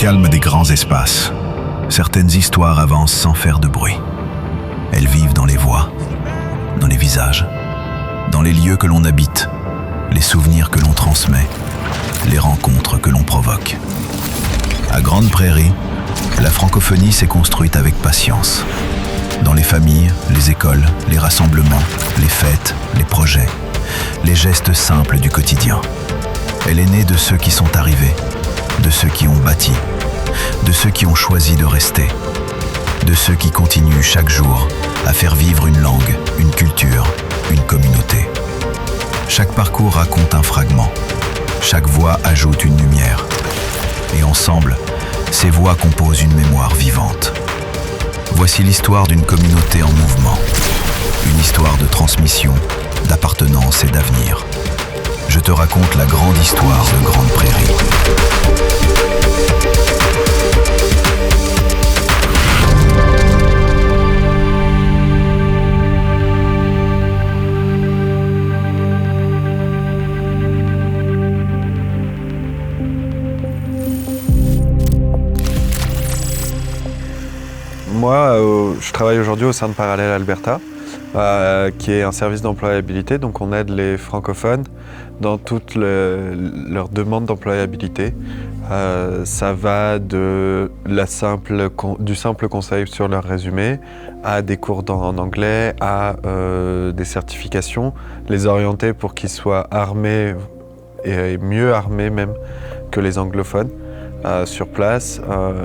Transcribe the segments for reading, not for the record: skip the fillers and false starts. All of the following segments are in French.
calme des grands espaces, certaines histoires avancent sans faire de bruit. Elles vivent dans les voix, dans les visages, dans les lieux que l'on habite, les souvenirs que l'on transmet, les rencontres que l'on provoque. À Grande Prairie, la francophonie s'est construite avec patience. Dans les familles, les écoles, les rassemblements, les fêtes, les projets, les gestes simples du quotidien. Elle est née de ceux qui sont arrivés, de ceux qui ont bâti, de ceux qui ont choisi de rester, de ceux qui continuent chaque jour à faire vivre une langue, une culture, une communauté. Chaque parcours raconte un fragment, chaque voix ajoute une lumière. Et ensemble, ces voix composent une mémoire vivante. Voici l'histoire d'une communauté en mouvement, une histoire de transmission, d'appartenance et d'avenir. Je te raconte la grande histoire de Grande Prairie. Moi, je travaille aujourd'hui au sein de Parallèle Alberta, qui est un service d'employabilité. Donc on aide les francophones dans toutes leurs demandes d'employabilité. Ça va du simple conseil sur leur résumé, à des cours en anglais, à des certifications, les orienter pour qu'ils soient armés, et mieux armés même que les anglophones. Sur place,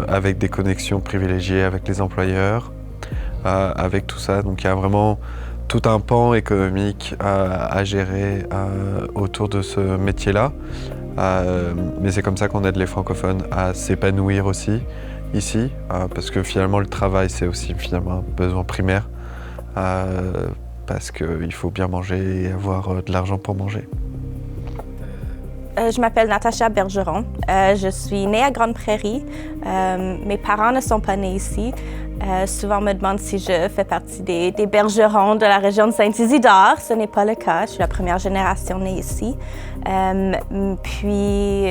avec des connexions privilégiées avec les employeurs, avec tout ça. Donc il y a vraiment tout un pan économique à gérer autour de ce métier-là. Mais c'est comme ça qu'on aide les francophones à s'épanouir aussi ici, parce que finalement le travail c'est aussi finalement un besoin primaire, parce qu'il faut bien manger et avoir de l'argent pour manger. Je m'appelle Natacha Bergeron. Je suis née à Grande Prairie. Mes parents ne sont pas nés ici. Souvent, on me demande si je fais partie des bergerons de la région de Saint-Isidore. Ce n'est pas le cas. Je suis la première génération née ici. Puis,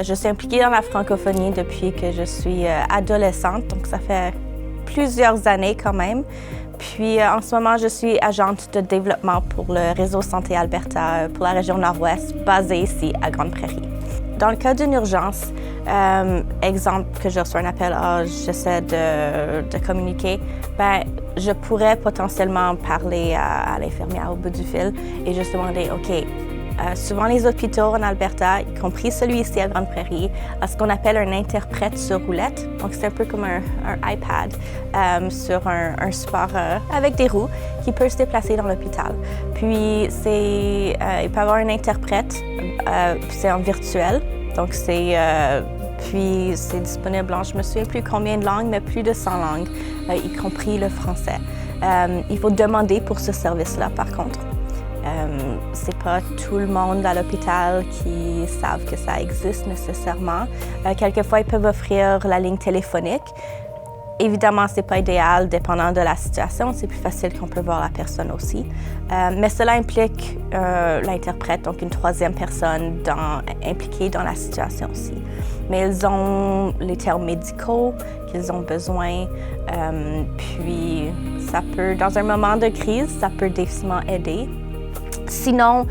je suis impliquée dans la francophonie depuis que je suis adolescente, donc ça fait plusieurs années quand même. Puis en ce moment, je suis agente de développement pour le réseau Santé Alberta pour la région Nord-Ouest, basée ici à Grande Prairie. Dans le cas d'une urgence, exemple que je reçois un appel, j'essaie de communiquer, je pourrais potentiellement parler à l'infirmière au bout du fil et juste demander, OK, souvent les hôpitaux en Alberta, y compris celui ici à Grande Prairie, a ce qu'on appelle un interprète sur roulette. Donc c'est un peu comme un iPad sur un support avec des roues qui peut se déplacer dans l'hôpital. Puis il peut y avoir un interprète, c'est en virtuel, donc puis c'est disponible en, je me souviens plus combien de langues, mais plus de 100 langues, y compris le français. Il faut demander pour ce service-là par contre. C'est pas tout le monde à l'hôpital qui savent que ça existe nécessairement. Quelquefois, ils peuvent offrir la ligne téléphonique. Évidemment, c'est pas idéal, dépendant de la situation. C'est plus facile qu'on peut voir la personne aussi. Mais cela implique l'interprète, donc une troisième personne impliquée dans la situation aussi. Mais ils ont les termes médicaux qu'ils ont besoin. Puis, ça peut, dans un moment de crise, ça peut définitivement aider. Sinon,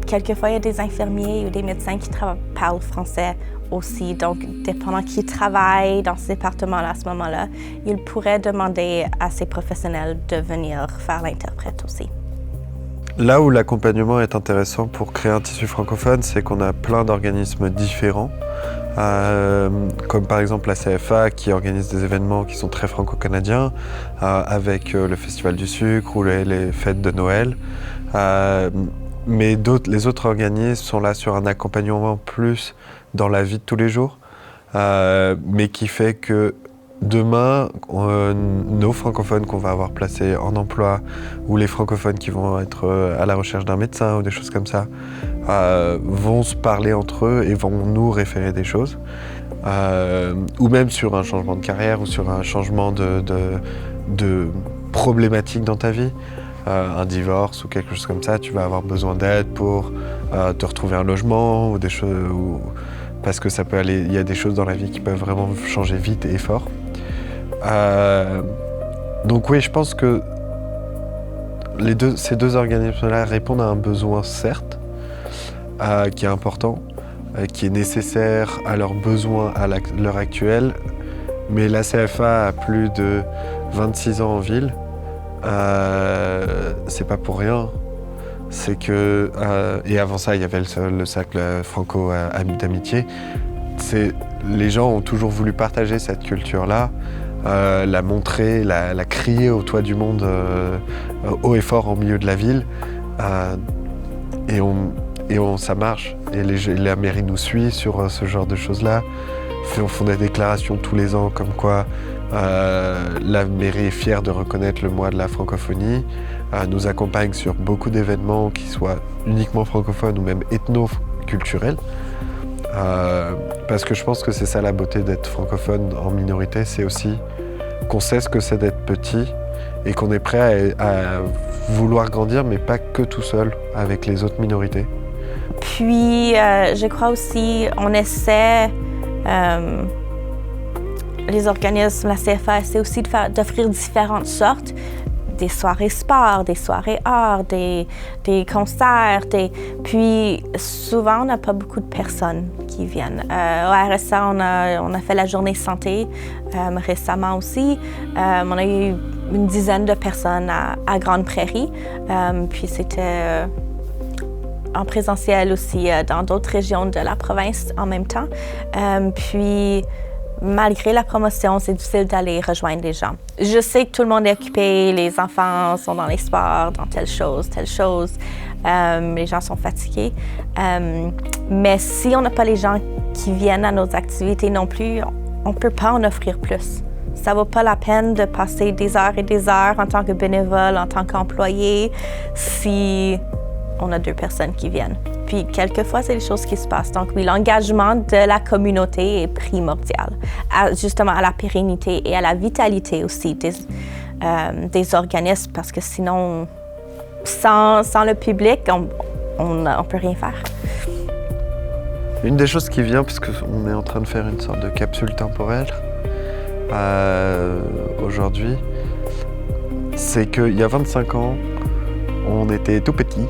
quelquefois, il y a des infirmiers ou des médecins qui parlent français aussi. Donc, dépendant qui travaille dans ce département-là à ce moment-là, ils pourraient demander à ces professionnels de venir faire l'interprète aussi. Là où l'accompagnement est intéressant pour créer un tissu francophone, c'est qu'on a plein d'organismes différents, comme par exemple la CFA qui organise des événements qui sont très franco-canadiens, avec le Festival du sucre ou les fêtes de Noël. Mais les autres organismes sont là sur un accompagnement plus dans la vie de tous les jours, mais qui fait que demain, nos francophones qu'on va avoir placés en emploi ou les francophones qui vont être à la recherche d'un médecin ou des choses comme ça vont se parler entre eux et vont nous référer des choses. Ou même sur un changement de carrière ou sur un changement de problématique dans ta vie. Un divorce ou quelque chose comme ça, tu vas avoir besoin d'aide pour te retrouver un logement ou des choses, ou parce que il y a des choses dans la vie qui peuvent vraiment changer vite et fort. Donc oui, je pense que ces deux organismes-là répondent à un besoin, certes, qui est important, qui est nécessaire à leurs besoins à l'heure actuelle, mais la CFA a plus de 26 ans en ville, c'est pas pour rien. C'est que, et avant ça, il y avait le cercle franco d'amitié. Les gens ont toujours voulu partager cette culture-là, la montrer, la crier au toit du monde, haut et fort au milieu de la ville. Ça marche. Et la mairie nous suit sur ce genre de choses-là. On fait des déclarations tous les ans comme quoi la mairie est fière de reconnaître le mois de la francophonie, nous accompagne sur beaucoup d'événements qui soient uniquement francophones ou même ethno-culturels. Parce que je pense que c'est ça la beauté d'être francophone en minorité, c'est aussi qu'on sait ce que c'est d'être petit et qu'on est prêt à vouloir grandir, mais pas que tout seul, avec les autres minorités. Puis, je crois aussi, on essaie, les organismes, la CFA essaie aussi d'offrir différentes sortes, des soirées sport, des soirées art, des concerts. Puis souvent, on n'a pas beaucoup de personnes qui viennent. Au RSA, on a fait la journée santé récemment aussi. On a eu une dizaine de personnes à Grande Prairie. Puis c'était en présentiel aussi dans d'autres régions de la province en même temps. Puis malgré la promotion, c'est difficile d'aller rejoindre les gens. Je sais que tout le monde est occupé, les enfants sont dans les sports, dans telle chose. Les gens sont fatigués. Mais si on n'a pas les gens qui viennent à nos activités non plus, on ne peut pas en offrir plus. Ça ne vaut pas la peine de passer des heures et des heures en tant que bénévole, en tant qu'employé, si on a 2 personnes qui viennent. Puis, quelquefois, c'est les choses qui se passent. Donc, oui, l'engagement de la communauté est primordial, justement à la pérennité et à la vitalité aussi des organismes, parce que sinon, sans le public, on ne peut rien faire. Une des choses qui vient, parce qu'on est en train de faire une sorte de capsule temporelle aujourd'hui, c'est qu'il y a 25 ans, on était tout petits.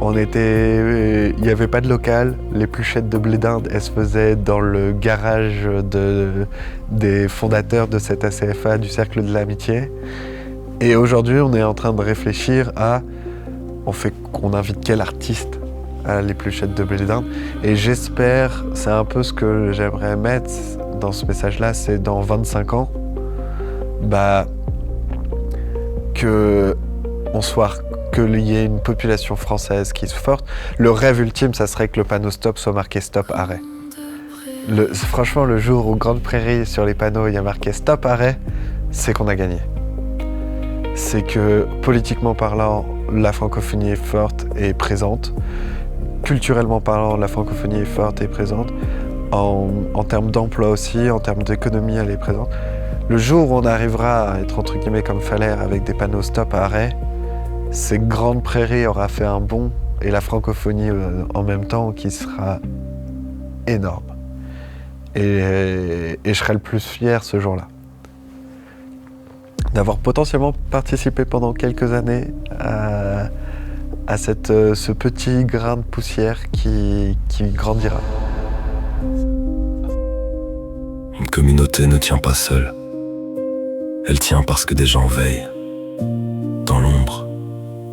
Il n'y avait pas de local, les pluchettes de blé d'Inde, elles se faisaient dans le garage des fondateurs de cette ACFA, du Cercle de l'Amitié. Et aujourd'hui, on est en train de réfléchir à, on invite quel artiste à les pluchettes de blé d'Inde. Et j'espère, c'est un peu ce que j'aimerais mettre dans ce message-là, c'est dans 25 ans, qu'il y ait une population française qui soit forte. Le rêve ultime, ça serait que le panneau stop soit marqué stop arrêt. Franchement, le jour où Grande Prairie, sur les panneaux, il y a marqué stop arrêt, c'est qu'on a gagné. C'est que, politiquement parlant, la francophonie est forte et présente. Culturellement parlant, la francophonie est forte et présente. En termes d'emploi aussi, en termes d'économie, elle est présente. Le jour où on arrivera à être entre guillemets comme Falaire avec des panneaux stop arrêt, c'est que Grande Prairie aura fait un bond et la francophonie en même temps qui sera énorme. Et je serai le plus fier ce jour-là. D'avoir potentiellement participé pendant quelques années à ce petit grain de poussière qui grandira. Une communauté ne tient pas seule. Elle tient parce que des gens veillent. Dans l'ombre,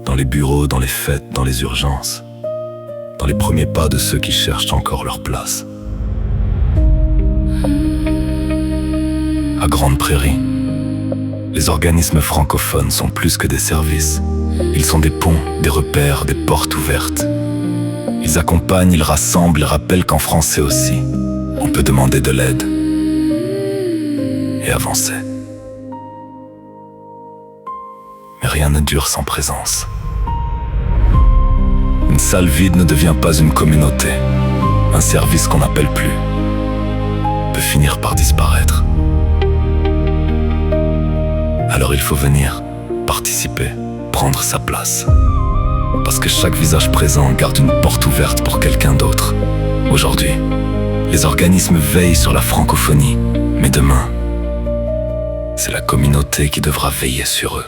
dans les bureaux, dans les fêtes, dans les urgences. Dans les premiers pas de ceux qui cherchent encore leur place. À Grande Prairie, les organismes francophones sont plus que des services. Ils sont des ponts, des repères, des portes ouvertes. Ils accompagnent, ils rassemblent, ils rappellent qu'en français aussi, on peut demander de l'aide et avancer. Mais rien ne dure sans présence. Une salle vide ne devient pas une communauté. Un service qu'on n'appelle plus peut finir par disparaître. Alors il faut venir, participer, prendre sa place. Parce que chaque visage présent garde une porte ouverte pour quelqu'un d'autre. Aujourd'hui, Les organismes veillent sur la francophonie, mais demain, c'est la communauté qui devra veiller sur eux.